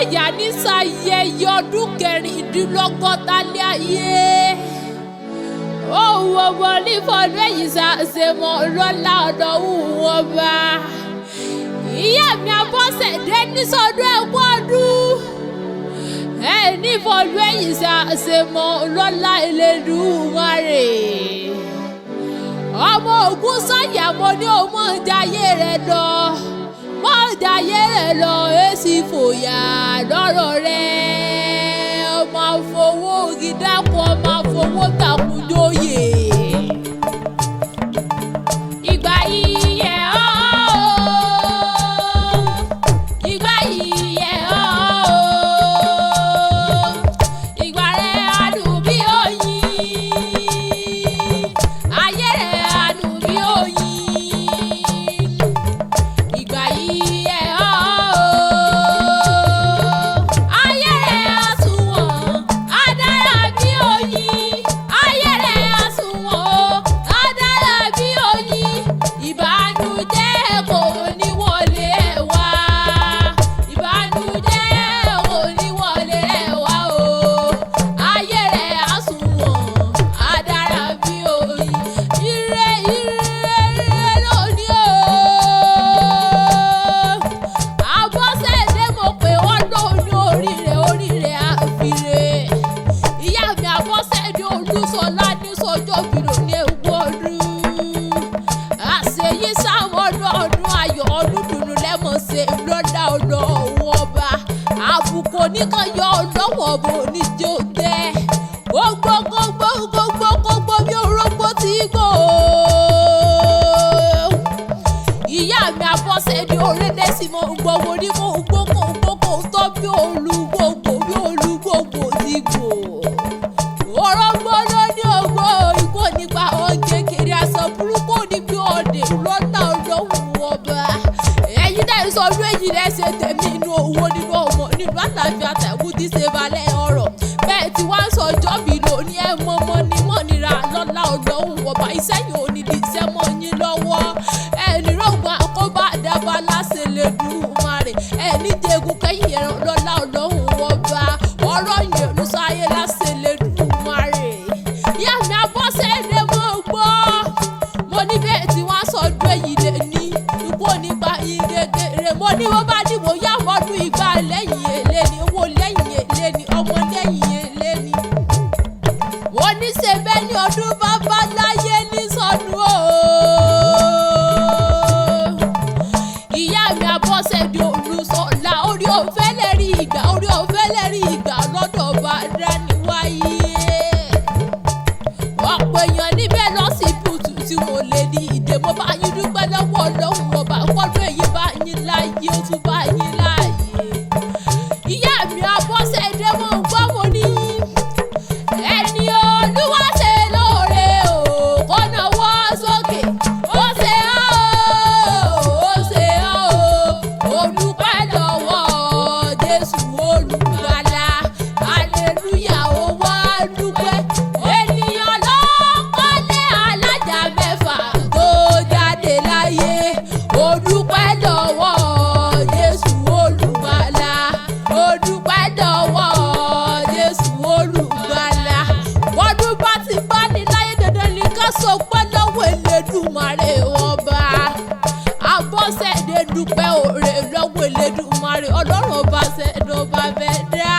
Sànyà ní ṣayẹyẹ ọdún kẹrìndínlọ́gọ́ta lé ayé. Ohun ọmọ nífọ̀ọ́dún èyí ṣàṣemọ̀ lọ́lá ọ̀dọ́hùn ọba. Ìyá mi Abọ́sẹ̀dé ní sọdún ẹ̀kú ọdún. Nífọ̀ọ́dún èyí ṣàṣemọ̀ lọ́lá Elédùmarè. Ọmọ Ògún Sànyà mo ní o mọ̀ jayé rẹ̀ lọ. Mọ̀ jayé rẹ̀ lọ èsì fòyà lọ́rọ̀ rẹ̀. Ọmọ àfọwọ́ ògìdàpọ̀ ọmọ àfọwọ́ tàkùnjóyè. Ìgbà yìí yẹ ọ́. Ìgbà yìí yẹ ọ́. Ìgbà rẹ̀ adùn bí oyin. Ayé rẹ̀ adùn bí oyin. Ìgbà yìí yẹ ọ́. Ayé rẹ̀ àsùnwọ̀n adára bí oyin. Ayé rẹ̀ àsùnwọ̀n adára bí oyin. Ìbànújẹ́ kò ní wọlé ẹ̀ wá. Ìbànújẹ́ kò ní wọlé ẹ̀ wá o. Ayé rẹ̀ àsùnwọ̀n adára bí oyin. Ire ire ire lónìí o. Abọ́sẹ̀dé mo pè wọ́n lónìí oríire àfire. Ìyá mi Abọ́sẹ̀dé Olúṣọlá ní sọjọ́ bìrò ní ewu ọdún. Àṣeyí sáwọn ọdún ayọ̀ ọdún dùnú lẹ́mọ̀ ṣe lọ́dà ọlọ́wọ́ ọba. Àbùkù oníkan yọ ọlọ́wọ́ ọba oníjó tẹ́. Gbogbo bí orógbó ti gbò. Ìyá mi Abọ́sẹ̀dé orílẹ̀ sí mo gbọ́wọ́ ní mo gbókò tó bí olúgbògbò ti gbò. Orógbó ló ní ògbó ìgbò nípa ọ̀gẹ̀ kiri aṣọ burúkú níbi òde lọ́nà ọlọ́hùn ọba. Ẹ̀yin náà sọ ọdún èyí lẹ́sẹ̀ tẹ̀mí inú owó nínú ọmọ nínú àtàfíà àtẹ̀kù tí ṣe balẹ̀ ọ̀rọ̀. Bẹ́ẹ̀ tí wọ́n sọ ọjọ́ mi lónìí ẹ̀ mọ́mọ́ ní mọ́nira lọ́nà ọlọ́hùn ọba. Iṣẹ́ yìí ò ní di iṣẹ́ mọ́ yín lọ́wọ́. Ẹni rògbòn àkóbá dábàá láṣẹ Elédùmarè. Ẹni jẹ́gun kẹ́yìn ẹ̀rọ lọ́nà ọlọ́hùn ọba. Ọ̀rọ̀ yẹn ló sáyé láṣẹ Elédùmarè. Ìyá mi Abọ́sẹ̀dé mo gbọ́. Mo ní bẹ́ẹ̀ tí wọ́n sọ ọdún èyí lé ní ikú onípa ìrègèrè. Mo ní wọ́n bá dìbò yá ọdún ìgbà lẹ́yìn èlé ni owó lẹ́yìn èlé ni ọmọ lẹ́yìn èlé ni. Wọ́n ní ṣe bẹ́ẹ̀ ni ọdún bàbá láyé ní sọdún o. Ìyá mi Abọ́sẹ̀dé Olúṣọlá orí ọ̀fẹ́ lẹ́rí ìgbà lọ́dọ̀ bá dání wáyé. Ọ̀pọ̀ èèyàn níbẹ̀ lọ́sibítù tí mo lè ní ìdè. Mo bá yín dúpẹ́ lọ́wọ́ Ọlọ́run ọba kọ́dún èyí bá yín láyé ó tún bá yín láàyè. Ìyá mi Abọ́sẹ̀dé mo gbọ́ mo ní ẹni Olúwa ṣe lóore o kó nawọ́ sókè. Ó ṣe ọ́ o olùpẹ́ lọ́wọ́ Jésù olùgbàlà. Hallelujah ó wá dúpẹ́. Ènìyàn ló kọ́lé alájà mẹ́fà tó jáde láyé. Ó dúpẹ́ lọ́wọ́ Jésù olùgbàlà. Ó dúpẹ́ lọ́wọ́ Jésù olùgbàlà. Bọ́dún bá ti bá ní láyé dandan ní ká sọ pé lọ́wọ́ Elédùmarè ọba. Abọ́sẹ̀dé dúpẹ́ òrè lọ́wọ́ Elédùmarè Ọlọ́run ọba ṣẹ̀dọ̀ ọba bẹ́ẹ̀ dá.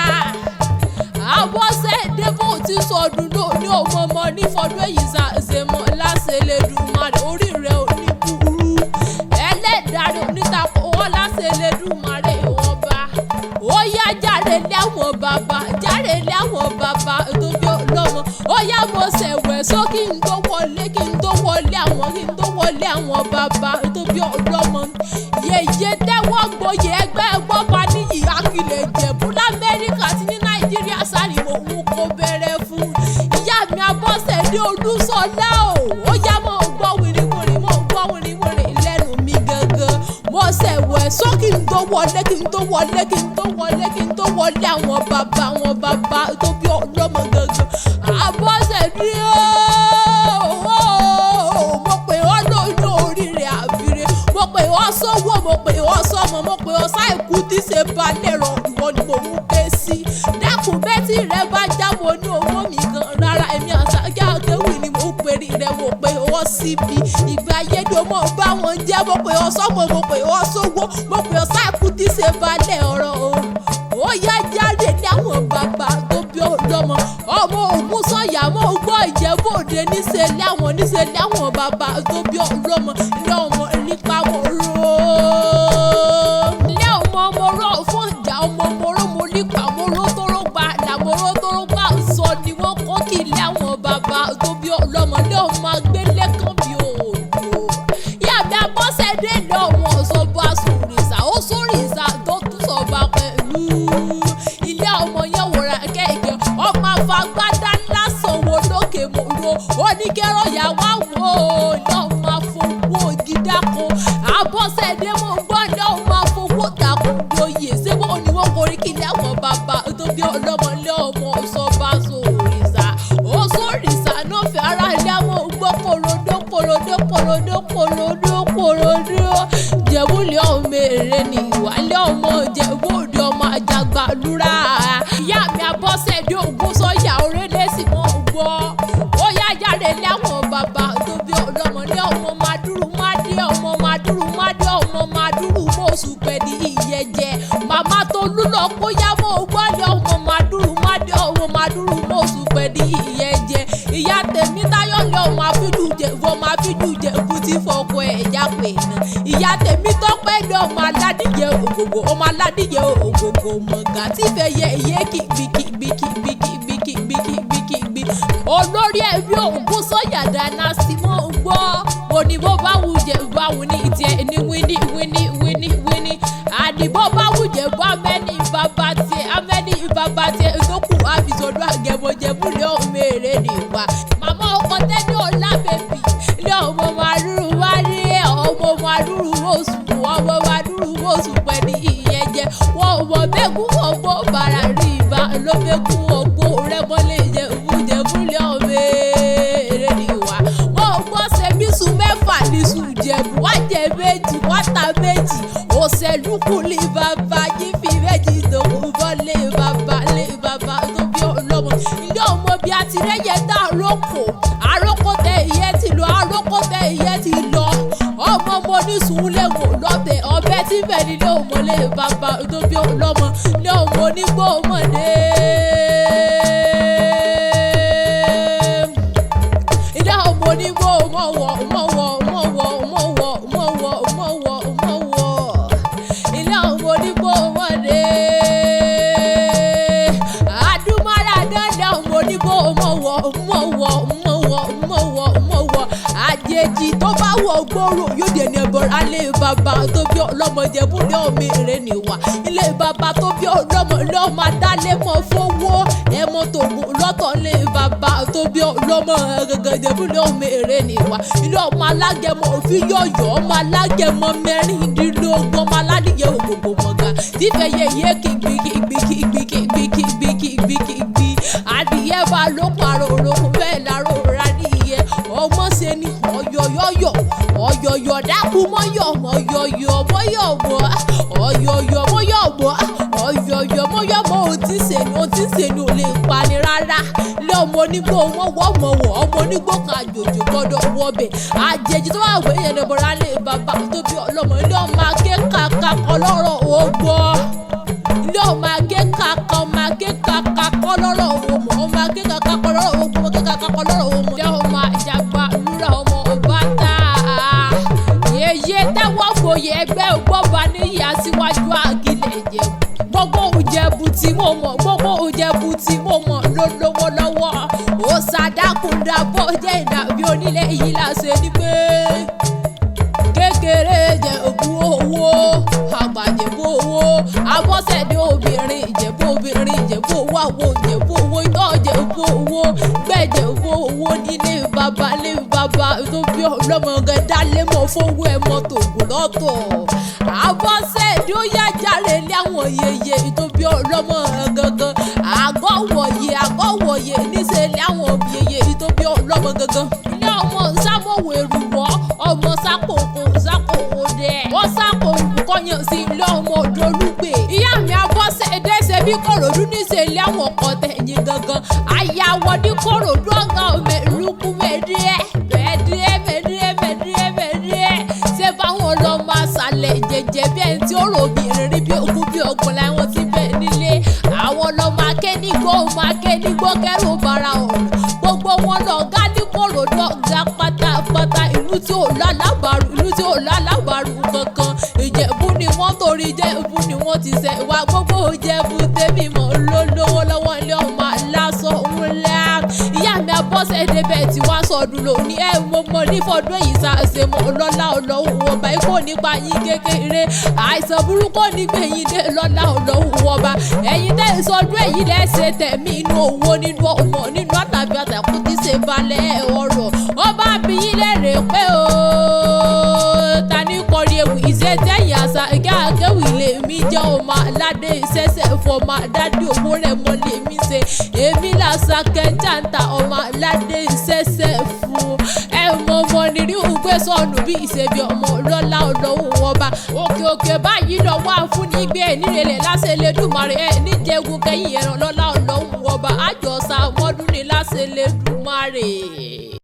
Abọ́sẹ̀dé bó ti sọdún lóní ọmọ nífọ̀ọ́dún èyí ṣàṣemọ̀ láṣẹ Elédùmarè. Orí rẹ̀ ò ní burú. Ẹlẹ́dàá rẹ̀ onítàkùn wọ́n láṣẹ Elédùmarè ọba. Ó yá járe lé àwọn bàbá tó bí ọlọ́mọ. Ó yá mo ṣẹ̀wẹ̀ só kí n tó wọlé àwọn bàbá tó bí ọlọ́mọ. Yèyé tẹ́wọ́ gboyè ẹgbẹ́ gbọ́pa ní ìhàkìlẹ̀ Ìjẹ̀bú l'Amẹ́ríkà àti ní Nàìjíríà sáré òun kò bẹ̀rẹ̀ fún. Ìyá mi Abọ́sẹ̀dé Olúṣọlá o. Ó yá mo gbọ́ wìrìwìrì lẹ́nu mi gangan. Mo ṣẹ̀wẹ̀ só kí n tó wọlé àwọn bàbá tó bí ọlọ́mọ gangan. Abọ́sẹ̀dé o. Mo pè ọ́ lóyún oríire àfire. Mo pè ọ́ sówó, mo pè ọ́ sọ́mọ, mo pè ọ́ sáìkú tí ṣe balẹ̀ rọ̀ ìwọ ni mo mo pè ọ́ sọ́mọ mo pè ọ́ sówó mo pè ọ́ sáàkú tí ṣe balẹ̀ ọ̀rọ̀ o ó yá jáde ní àwọn bàbá tó bí ọlọ́mọ ọmọ Ògún Sànyà mo gbọ́ Ìjẹ̀bú-Òde níṣẹ́ láwọn bàbá tó bí ọlọ́mọ ilé ọmọ nípa mo rò ilé ọmọ mo rò fún ìjà ọmọ mo rò mo nípa mo rò tó rò gbà làmọ́rò tó rò gbà sọ ni wọ́n kọ́ kí ilé àwọn bàbá tó bí ọlọ́mọ ilé ọmọ agbélé kan bí òòlù ìyá mi Abọ́sẹ̀dé ilé ọmọ ọ̀sọ́gbà sòrìṣà ó sòrìṣà tó tún sọ̀bà pẹ̀lú ilé ọmọ yẹn wòrà kẹ̀kẹ́ ọmọ àfàgbádá lásán wo lókè mòró oníkẹ́rọ̀ yà wá wò ó ilé ọmọ àfọwọ́ gídáko Abọ́sẹ̀dé mo gbọ́ ilé ọmọ àfọwọ́ dàkún lóye ṣé wọ́n ní wọ́n korí kí ilé àwọn bàbá tó bí ọlọ́mọ ilé ọmọ ọ̀sọ́gbà sòrìṣà ó sòrìṣà náà fẹ́ ara ilé àwọn ògbó kòròdó Jẹ̀bú-Òde ọmọ èrè ni ìwálé ọmọ Jẹ̀bú-Òde ọmọ àjàgbàlúrà ìyá mi Abọ́sẹ̀dé Ògún Sànyà orílẹ̀ sì mọ́ gbọ́ ó yá jáde lé àwọn bàbá tó bí ọlọ́mọ ní ọmọ Màdúrú Mádé ọmọ Màdúrú Mádé ọmọ Màdúrú mọ́sù pẹ̀lú ìyẹ̀jẹ̀ màmá Tolú lọ kó yá mọ́ gbọ́ ní ọmọ Màdúrú Mádé ọmọ Màdúrú mọ́sù pẹ̀lú ìyẹ̀jẹ̀ ìyá Tèmítáyọ̀ lé ọmọ Afíjùjẹ̀bú tí fọkọ ẹ̀já pè ná ìyá Tèmítọ́pẹ́ lé ọmọ aládìyẹ ògògò mọ̀gà tí fẹ́ yẹ iye kìgbìkìgbìkìgbìkìgbìkìgbìkìgbì olórí ẹbí Ògún Sànyà dáná sí mọ́ gbọ́ òní bó bá wù jẹ́ bá wù ní tiẹ̀ ní wíní àdìbò bá wù jẹ́ bá mẹ́ni bàbá tiẹ̀ tó kù àfisọ̀dọ̀ àgẹ̀mọ̀jẹ̀bú-Òde ọmọ èrè nìwà màmá ọkọ tẹ́ni ọ̀la bèbí ilé ọmọ Màdúrú wárí ọmọ Màdúrú mọ́sù pẹ̀lú ìyẹ̀jẹ̀ wọ́n mọ bẹ́gùn ọgbọ́n bàrà rí ibà ló bẹ́gùn ọgbọ́n rẹ́mọ́lẹ̀ Jẹ̀bú-Òde ọmọ èrè nìwà wọ́n gbọ́ sẹ́mísù mẹ́fà níṣù Jẹ̀bú wájẹ̀ méjì wátà méjì òṣèlú kù lè bàbá yín fi méjì dòkú bọ́ lè bàbá tó bí ọlọ́mọ ilé ọmọ bí àtìrẹ́yẹ dá àrókò tẹ ìyẹ́ ti lọ ọmọ mo ní sùúlẹ̀ wò lọ́bẹ̀ ọbẹ̀ tí bẹ̀ nílé ọmọ lè bàbá tó bí ọlọ́mọ ilé ọmọ onígbò ọmọdé ilé ọmọ onígbò ọmọwọ̀ ilé ọmọ onígbò ọmọdé adúmọ̀ràdán ilé ọmọ onígbò ọmọwọ̀ àjèjì tó bá wọ̀ gbòòrò yóò dé ní ẹbọra ilé bàbá tó bí ọlọ́mọ Jẹ̀bú-Òde ọmọ èrè nìwà ilé bàbá tó bí ọlọ́mọ ilé ọmọ adálé mọ́ fowó ẹ̀mọ́ tògùn lọ́tọ̀ ilé bàbá tó bí ọlọ́mọ gẹ́gẹ́ Jẹ̀bú-Òde ọmọ èrè nìwà ilé ọmọ alágẹmọ òfin yọ̀yọ̀ ọmọ alágẹmọ mẹ́rìndínlógún ọmọ aládìyẹ ògògò mọ̀gà tífẹ̀ yẹ kìgbìkìgbìkìgbìkìgbìkìgbì adìyẹ bá ló parọ́ olókùn bẹ́ẹ̀ láró radìyẹ ọmọ ṣe ni ọ̀yọ̀yọ̀ dákú mọ́yọ̀ ọ̀yọ̀yọ̀ mọ́yọ̀ ó ti ṣe ni ò lè pani rárá lé ọmọ onígbò wọn wọ́ ọmọ onígbò kan àjòjì gbọ́dọ̀ wọbẹ̀ àjèjì tó wà wẹ̀ yẹn lọ́bọ̀rá lé bàbá tó bí ọlọ́mọ ilé ọmọ akẹ́kàkà kọlọ́rọ̀ ògbọ́ ilé ọmọ akẹ́kàkà kọlọ́rọ̀ òmò ọmọ akẹ́kàkà kọlọ́rọ̀ ògbọ́ ilé ọmọ àjàgbàlúrà ọmọ ọ̀bátà yeye tẹ́wọ́ gboyè ẹgbẹ́ ògbọ́ba níyà síwájú àgìlẹ̀ Ìjẹ̀bú gbogbo Ìjẹ̀bú tí mo mọ̀ lówó lọ́wọ́ ó ṣàdákùndà bọ́jẹ́ ìdàbí onílé yìí láṣẹ ní pé kékeré Ìjẹ̀bú owó àgbà Ìjẹ̀bú owó Abọ́sẹ̀dé obìnrin Ìjẹ̀bú owó àwọ̀ Ìjẹ̀bú owó iná Ìjẹ̀bú owó gbẹ̀jẹ̀bú owó nílé bàbá tó bí ọlọ́mọ gẹ̀dá lémọ̀ fowó ẹ̀mọ́ tògùn lọ́tọ̀ Abọ́sẹ̀dé ó yá jáde lé àwọn yeye tó bí ọlọ́mọ gangan àgọ́wọ̀yé níṣẹ́ lé àwọn yeye tó bí ọlọ́mọ gangan ilé ọmọ sámọ̀wò èrùwọ́ ọmọ sákòódé ó sákòókò kọ́yàn sí ilé ọmọ Dolúgbé ìyá mi Abọ́sẹ̀dé ṣe bí Kòròdú níṣẹ́ lé àwọn ọkọ̀ tẹ̀yìn gangan àyàwọ̀ ní Kòròdú ọ̀gá ọmọ ìlúkú mẹ́ẹ̀ẹ́dẹ́ ṣé báwọn lọ máa ṣàlẹ̀ jẹ̀jẹ̀ bí ẹni tí ó ròbì rírí bí òkú bí ọgbọ̀n láwọn ti bẹ̀ nílé àwọn lọ máa ké nígbó kẹ́rù bara ọ̀rọ̀ gbogbo wọn lọ gá ní kòrò lọ́gá pátápátá ìlú tí ò lálábàárù kankan Ìjẹ̀bú ni wọ́n torí Ìjẹ̀bú ni wọ́n ti ṣẹ̀ wá gbogbo Ìjẹ̀bú tèmi mọ̀ lólówó lọ́wọ́ ilé ọmọ aláṣọ ńlá ìyá mi Abọ́sẹ̀dé bẹ́ẹ̀ tí wá sọdún lónìí mo ní fọdún èyí ṣàṣe mọ́ lọ́lá Ọlọ́run ọba ikú nípa yín kékeré àìsàn burúkú nígbẹ̀yìn dé lọ́lá Ọlọ́run ọba ẹ̀yin tẹ́ ìsọdún èyí lẹ́sẹ̀ tẹ̀mí inú owó nínú ọmọ nínú àtàbí àtàkùn tí ṣe balẹ̀ ọ̀rọ̀ ọba àbíyín lẹ́rẹ̀ pé ta ní kọrin ewì iṣẹ́ tẹ̀yìn àṣà ìkẹ́ àkẹ́wì lèmi jẹ́ ọmọ aládé ìṣẹ̀ṣẹ̀ fọmọ àdádé owó rẹ̀ mọ́ lèmi ṣe èmi làṣà kẹjàǹtà ọmọ aládé ìṣẹ̀ṣẹ̀ fún ọmọ nírí ògbé sọnù bí ìṣèbí ọmọ lọ́lá Ọlọ́run ọba òkè báyìí lọ́wọ́ àfúnigbé nírẹ̀lẹ̀ láṣẹ lẹ́dùnmarè níjẹ̀gùn kẹ́yìn ẹ̀rọ lọ́lá Ọlọ́run ọba àjọṣà mọ́dún ní láṣẹ lẹ́dùnmarè.